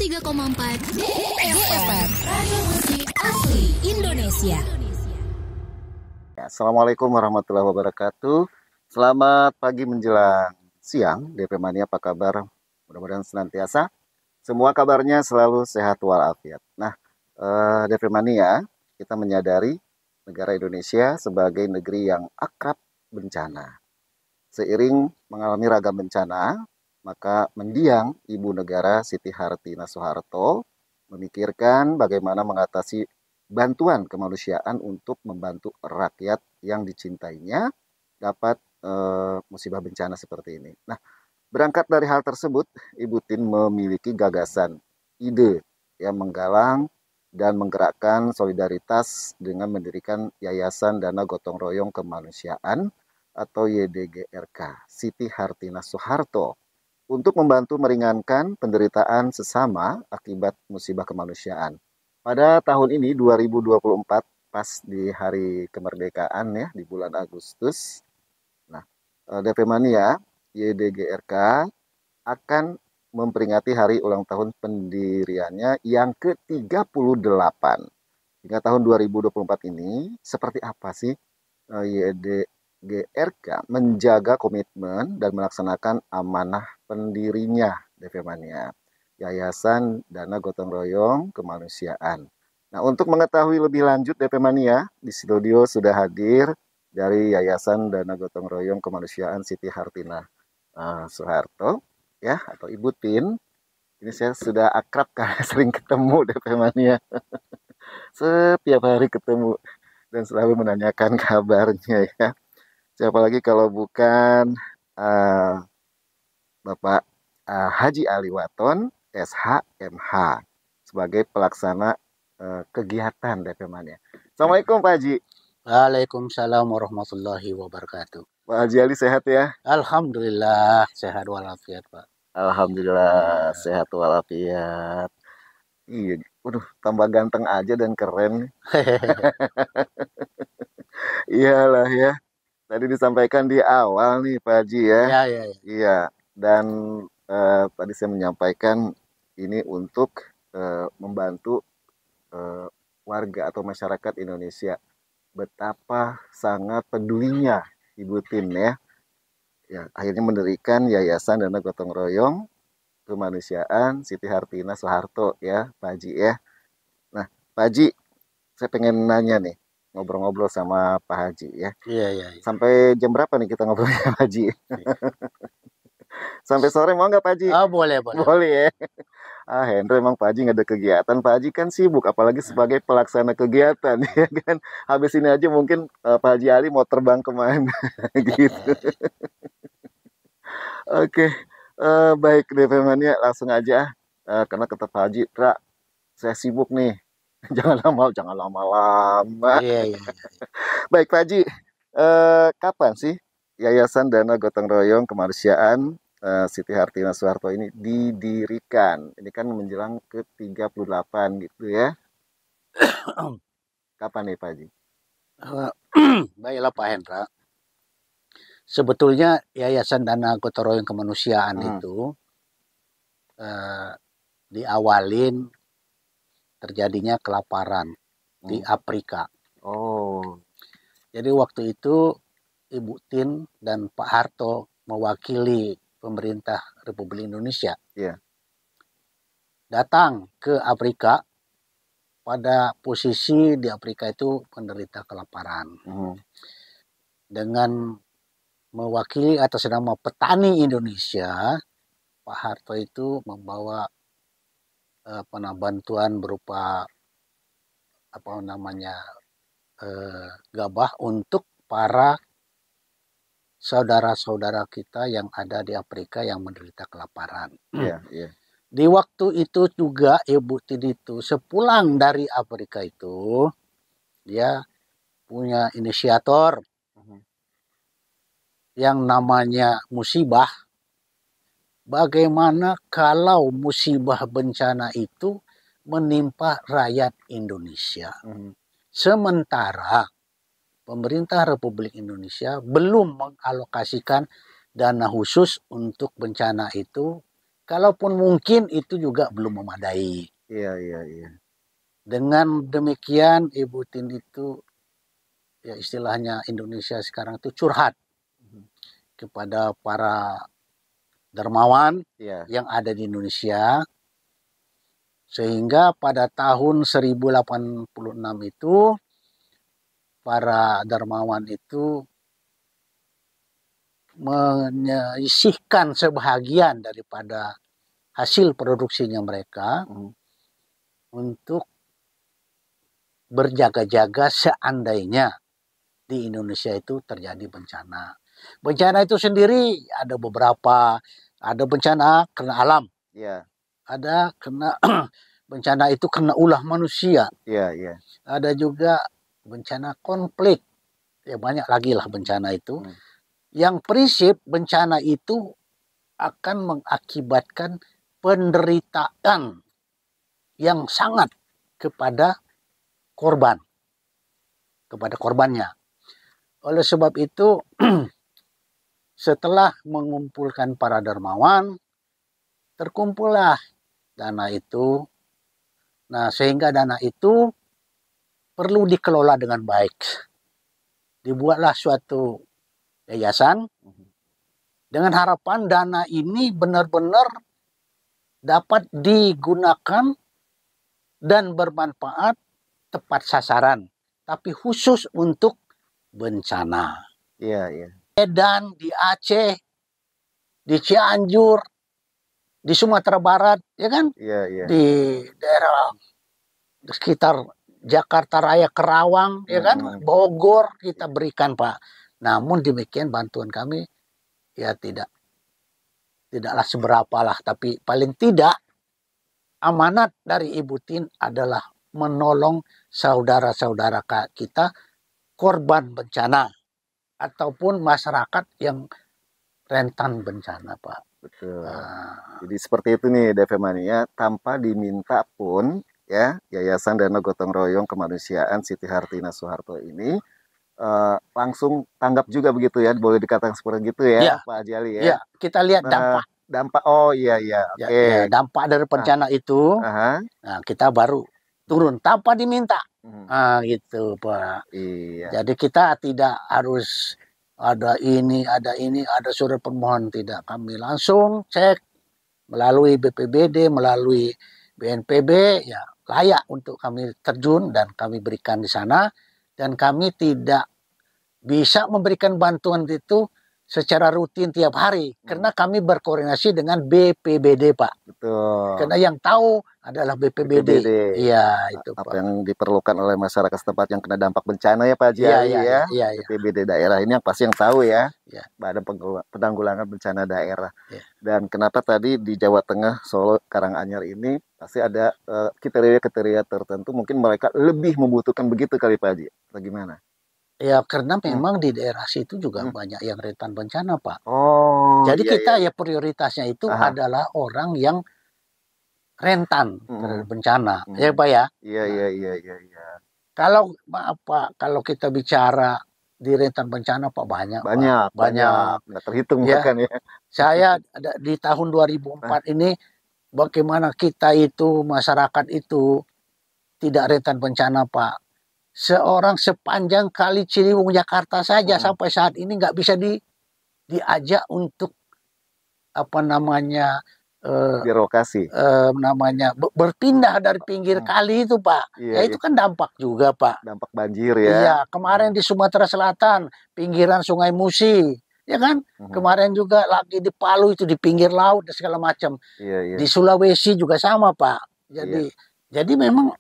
103,4 FM Radio Musik Asli Indonesia. Assalamualaikum warahmatullahi wabarakatuh. Selamat pagi menjelang siang, DP Mania, apa kabar? Mudah-mudahan senantiasa semua kabarnya selalu sehat walafiat. Nah, DP Mania, kita menyadari negara Indonesia sebagai negeri yang akrab bencana. Seiring mengalami ragam bencana, maka mendiang Ibu Negara Siti Hartina Soeharto memikirkan bagaimana mengatasi bantuan kemanusiaan untuk membantu rakyat yang dicintainya dapat musibah bencana seperti ini. Nah, berangkat dari hal tersebut, Ibu Tin memiliki gagasan, ide yang menggalang dan menggerakkan solidaritas dengan mendirikan Yayasan Dana Gotong Royong Kemanusiaan atau YDGRK Siti Hartina Soeharto untuk membantu meringankan penderitaan sesama akibat musibah kemanusiaan. Pada tahun ini 2024 pas di hari kemerdekaan ya di bulan Agustus. Nah, DP Mania YDGRK akan memperingati hari ulang tahun pendiriannya yang ke-38. Hingga tahun 2024 ini seperti apa sih YDGRK menjaga komitmen dan melaksanakan amanah pendirinya, DP Mania, Yayasan Dana Gotong Royong Kemanusiaan. Nah, untuk mengetahui lebih lanjut, DP Mania, di studio sudah hadir dari Yayasan Dana Gotong Royong Kemanusiaan Siti Hartina Soeharto, ya, atau Ibu Tin. Ini saya sudah akrab karena sering ketemu, DP Mania. Setiap hari ketemu dan selalu menanyakan kabarnya ya. Siapa lagi kalau bukan Bapak Haji Ali Waton, SHMH, sebagai pelaksana kegiatan DP Mania. Assalamualaikum Pak Haji. Waalaikumsalam warahmatullahi wabarakatuh. Pak Haji Ali sehat ya? Alhamdulillah sehat walafiat Pak. Alhamdulillah sehat walafiat. Iya, waduh, tambah ganteng aja dan keren. Iyalah ya. Tadi disampaikan di awal nih Pak Haji ya. Iya. Iya, dan tadi saya menyampaikan ini untuk membantu warga atau masyarakat Indonesia. Betapa sangat pedulinya Ibu Tin ya. Ya, akhirnya mendirikan Yayasan Dana Gotong Royong Kemanusiaan Siti Hartina Soeharto ya, Pak Haji ya. Nah, Pak Haji, saya pengen nanya nih, ngobrol-ngobrol sama Pak Haji ya. Iya. Sampai jam berapa nih kita ngobrolnya Pak Haji? Sampai sore mau nggak Pak Haji? Oh, boleh. Boleh ya. Hendra emang Pak Haji nggak ada kegiatan. Pak Haji kan sibuk, apalagi sebagai pelaksana kegiatan ya kan. Habis ini aja mungkin Pak Haji Ali mau terbang kemana gitu. Oke, baik DP Mania, langsung aja. Karena kata Pak Haji, saya sibuk nih. Jangan lama-lama. Iya. Baik Pak Haji, kapan sih Yayasan Dana Gotong Royong Kemanusiaan Siti Hartina Soeharto ini didirikan? Ini kan menjelang ke-38 gitu ya. Kapan nih Pak Haji? Baiklah Pak Hendra. Sebetulnya Yayasan Dana Gotong Royong Kemanusiaan itu diawalin terjadinya kelaparan di Afrika. Oh. Jadi waktu itu Ibu Tin dan Pak Harto mewakili pemerintah Republik Indonesia datang ke Afrika pada posisi di Afrika itu menderita kelaparan. Dengan mewakili atas nama petani Indonesia, Pak Harto itu membawa bantuan berupa gabah untuk para saudara-saudara kita yang ada di Afrika yang menderita kelaparan. Iya. Di waktu itu juga Ibu Tin itu sepulang dari Afrika itu dia punya inisiator yang namanya musibah. Bagaimana kalau musibah bencana itu menimpa rakyat Indonesia. Sementara pemerintah Republik Indonesia belum mengalokasikan dana khusus untuk bencana itu kalaupun mungkin itu juga belum memadai. Iya, iya, iya. Dengan demikian Ibu Tin itu ya istilahnya Indonesia sekarang itu curhat kepada para dermawan Iya. yang ada di Indonesia, sehingga pada tahun 1086 itu para dermawan itu menyisihkan sebahagian daripada hasil produksinya mereka untuk berjaga-jaga seandainya di Indonesia itu terjadi bencana. Bencana itu sendiri ada beberapa, ada bencana karena alam, Iya. ada kena bencana itu kena ulah manusia, Iya, iya. ada juga bencana konflik, ya banyak lagi lah bencana itu. Yang prinsip bencana itu akan mengakibatkan penderitaan yang sangat kepada korban, kepada korbannya. Oleh sebab itu, setelah mengumpulkan para dermawan, terkumpullah dana itu. Nah, sehingga dana itu perlu dikelola dengan baik. Dibuatlah suatu yayasan dengan harapan dana ini benar-benar dapat digunakan dan bermanfaat tepat sasaran, tapi khusus untuk bencana. Iya, iya. Medan, di Aceh, di Cianjur, di Sumatera Barat, ya kan? Iya, iya. Di daerah sekitar Jakarta Raya, Kerawang, ya kan? Bogor kita berikan, Pak. Namun demikian bantuan kami ya tidaklah seberapa lah, tapi paling tidak amanat dari Ibu Tin adalah menolong saudara-saudara kita korban bencana ataupun masyarakat yang rentan bencana, Pak. Betul. Jadi seperti itu nih DP Mania, tanpa diminta pun ya, Yayasan Dana Gotong Royong Kemanusiaan Siti Hartina Soeharto ini langsung tanggap juga begitu ya, boleh dikatakan seperti itu ya, Pak Haji Ali ya. Ya, kita lihat dampak. Oh iya, iya. Oke. Ya, dampak dari bencana itu. Nah, kita baru turun tanpa diminta. Gitu, Pak. Iya. Jadi kita tidak harus ada ini, ada surat permohonan, tidak. Kami langsung cek melalui BPBD, melalui BNPB, ya layak untuk kami terjun dan kami berikan di sana. Dan kami tidak bisa memberikan bantuan itu secara rutin tiap hari. Karena kami berkoordinasi dengan BPBD, Pak. Betul. Karena yang tahu adalah BPBD. Iya, itu, Apa Pak. yang diperlukan oleh masyarakat setempat yang kena dampak bencana ya, Pak Haji Ali ya. BPBD daerah ini yang pasti yang tahu ya. Badan Penanggulangan Bencana Daerah. Dan kenapa tadi di Jawa Tengah, Solo, Karanganyar ini pasti ada kriteria-kriteria tertentu, mungkin mereka lebih membutuhkan begitu kali Pak Haji. Bagaimana? Ya, karena memang di daerah situ juga banyak yang rentan bencana, Pak. Jadi kita ya prioritasnya itu adalah orang yang rentan terhadap bencana, ya Pak ya. Iya. Kalau Pak, kalau kita bicara di rentan bencana, Pak, banyak. Nggak terhitung ya. Bahkan ya. Saya di tahun 2004 ini bagaimana kita itu masyarakat itu tidak rentan bencana, Pak. Seorang sepanjang Kali Ciliwung Jakarta saja sampai saat ini nggak bisa diajak untuk apa namanya direlokasi, berpindah dari pinggir kali itu, Pak. Ya itu kan dampak juga, Pak. Dampak banjir ya. Iya, kemarin di Sumatera Selatan, pinggiran Sungai Musi, ya kan? Kemarin juga lagi di Palu itu di pinggir laut dan segala macam. Di Sulawesi juga sama, Pak. Jadi memang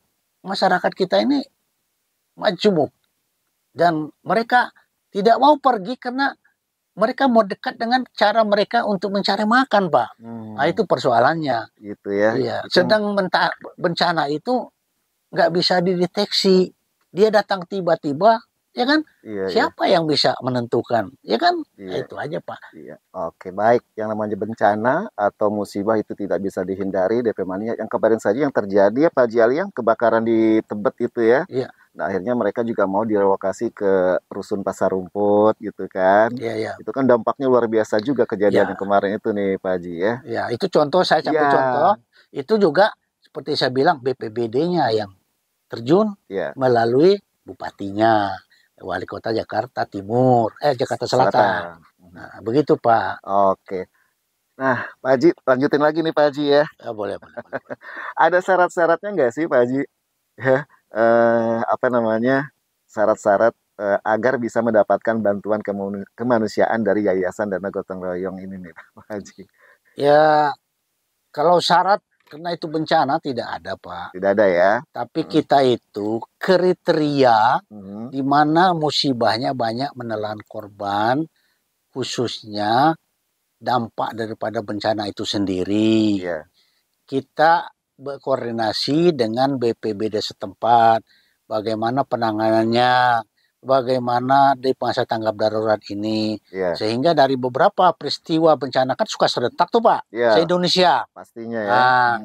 masyarakat kita ini majemuk dan mereka tidak mau pergi karena mereka mau dekat dengan cara mereka untuk mencari makan, Pak. Nah, itu persoalannya. Gitu ya. Iya. Sedang bencana itu nggak bisa dideteksi. Dia datang tiba-tiba, ya kan? Siapa yang bisa menentukan, ya kan? Itu aja, Pak. Oke, baik. Yang namanya bencana atau musibah itu tidak bisa dihindari, DP Mania. Yang kemarin saja yang terjadi ya Pak Haji Ali, yang kebakaran di Tebet itu ya. Nah, akhirnya mereka juga mau direlokasi ke Rusun Pasar Rumput gitu kan. Iya, iya. Itu kan dampaknya luar biasa juga kejadian Ya, yang kemarin itu nih Pak Haji ya. ya, itu contoh, saya sampai contoh. Iya. Itu juga seperti saya bilang BPBD-nya yang terjun Iya. melalui bupatinya, wali kota Jakarta Timur, Jakarta Selatan. Nah, begitu Pak. Oke. Nah, Pak Haji, lanjutin lagi nih Pak Haji ya. Boleh, boleh, boleh. Ada syarat-syaratnya nggak sih Pak Haji? Ya, apa namanya, syarat-syarat agar bisa mendapatkan bantuan kemanusiaan dari Yayasan Dana Gotong Royong ini nih Pak Haji. Ya, kalau syarat karena itu bencana tidak ada Pak. Tidak ada ya. Tapi kita itu kriteria di mana musibahnya banyak menelan korban, khususnya dampak daripada bencana itu sendiri. Yeah. Kita berkoordinasi dengan BPBD setempat, bagaimana penanganannya, bagaimana di masa tanggap darurat ini. Yeah. Sehingga dari beberapa peristiwa bencana kan suka serentak tuh Pak, se-Indonesia. Pastinya ya.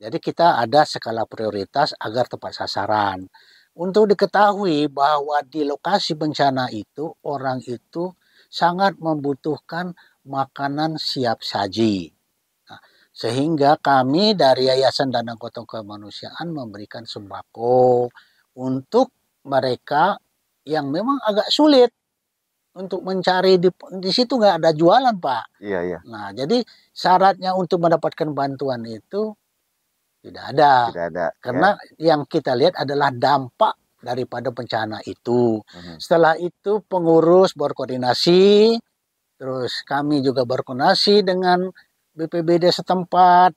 Jadi kita ada skala prioritas agar tepat sasaran. Untuk diketahui bahwa di lokasi bencana itu, orang itu sangat membutuhkan makanan siap saji. Nah, sehingga kami dari Yayasan Dana Gotong Kemanusiaan memberikan sembako untuk mereka yang memang agak sulit untuk mencari di situ, nggak ada jualan Pak. Iya, iya. Nah, jadi syaratnya untuk mendapatkan bantuan itu tidak ada. Tidak ada. Karena yang kita lihat adalah dampak daripada bencana itu. Setelah itu pengurus berkoordinasi, terus kami juga berkoordinasi dengan BPBD setempat,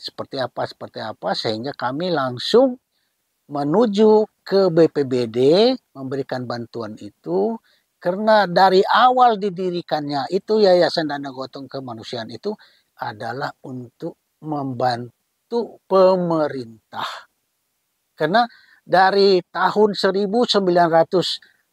seperti apa, sehingga kami langsung menuju ke BPBD memberikan bantuan itu. Karena dari awal didirikannya itu Yayasan Dana Gotong Kemanusiaan itu adalah untuk membantu pemerintah. Karena dari tahun 1986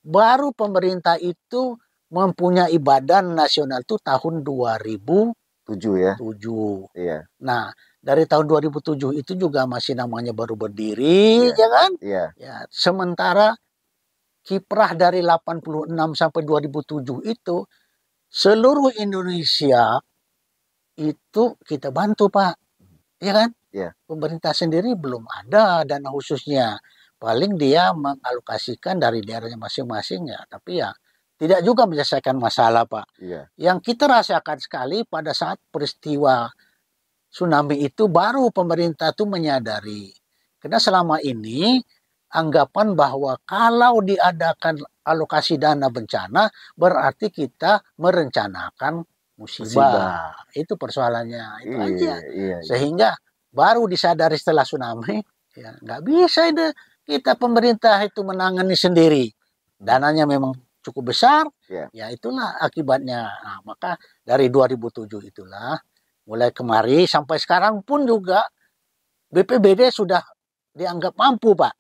baru pemerintah itu mempunyai badan nasional itu tahun 2007 ya. 7. Iya. Nah, dari tahun 2007 itu juga masih namanya baru berdiri, ya kan? Iya. Ya, sementara kiprah dari 86 sampai 2007 itu seluruh Indonesia itu kita bantu Pak, ya kan? Yeah. Pemerintah sendiri belum ada dana khususnya, paling dia mengalokasikan dari daerahnya masing-masing ya, tapi ya tidak juga menyelesaikan masalah Pak. Yeah. Yang kita rasakan sekali pada saat peristiwa tsunami itu baru pemerintah itu menyadari, karena selama ini anggapan bahwa kalau diadakan alokasi dana bencana berarti kita merencanakan musibah. Itu persoalannya, itu aja. Iya. Sehingga baru disadari setelah tsunami, ya nggak bisa itu kita pemerintah itu menangani sendiri. Dananya memang cukup besar, ya itulah akibatnya. Nah, maka dari 2007 itulah mulai kemari sampai sekarang pun juga BPBD sudah dianggap mampu Pak.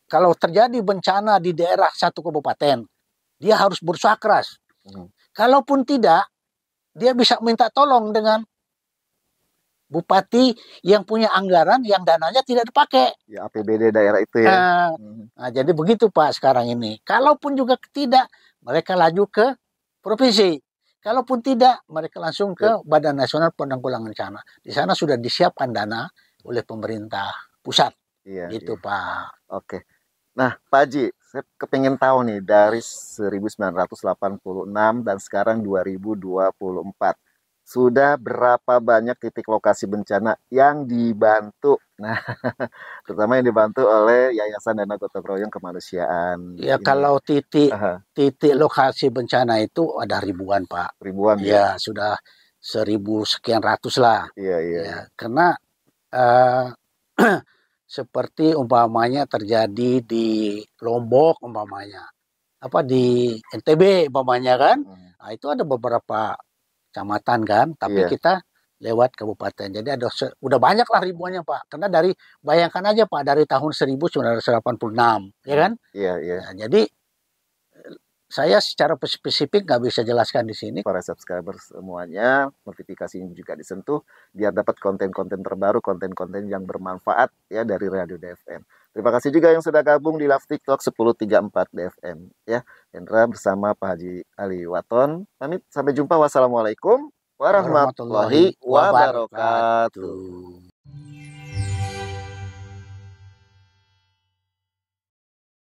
Kalau terjadi bencana di daerah satu kabupaten, dia harus berusaha keras. Kalaupun tidak, dia bisa minta tolong dengan bupati yang punya anggaran yang dananya tidak dipakai. Ya, APBD daerah itu ya. Nah, jadi begitu Pak sekarang ini. Kalaupun juga tidak, mereka laju ke provinsi. Kalaupun tidak, mereka langsung ke Badan Nasional Penanggulangan Bencana. Di sana sudah disiapkan dana oleh pemerintah pusat. Gitu Pak. Oke. Nah, Pak Haji, saya kepingin tahu nih dari 1986 dan sekarang 2024. Sudah berapa banyak titik lokasi bencana yang dibantu? Nah, terutama yang dibantu oleh Yayasan Dana Gotong Royong Kemanusiaan. Ya, kalau titik lokasi bencana itu ada ribuan, Pak. Ribuan ya? Sudah 1.000 sekian ratus lah. Iya. Karena seperti umpamanya terjadi di Lombok umpamanya, di NTB umpamanya kan, nah itu ada beberapa kecamatan kan, tapi kita lewat kabupaten, jadi ada udah banyak lah ribuannya Pak, karena dari bayangkan aja Pak dari tahun 1986 ya kan, Iya. Nah, jadi saya secara spesifik nggak bisa jelaskan di sini. Para subscriber semuanya, notifikasinya juga disentuh biar dapat konten-konten terbaru, konten-konten yang bermanfaat ya dari Radio DFM. Terima kasih juga yang sudah gabung di Live TikTok 1034 DFM ya. Hendra bersama Pak Haji Ali Waton. Pamit, sampai jumpa. Wassalamualaikum warahmatullahi wabarakatuh.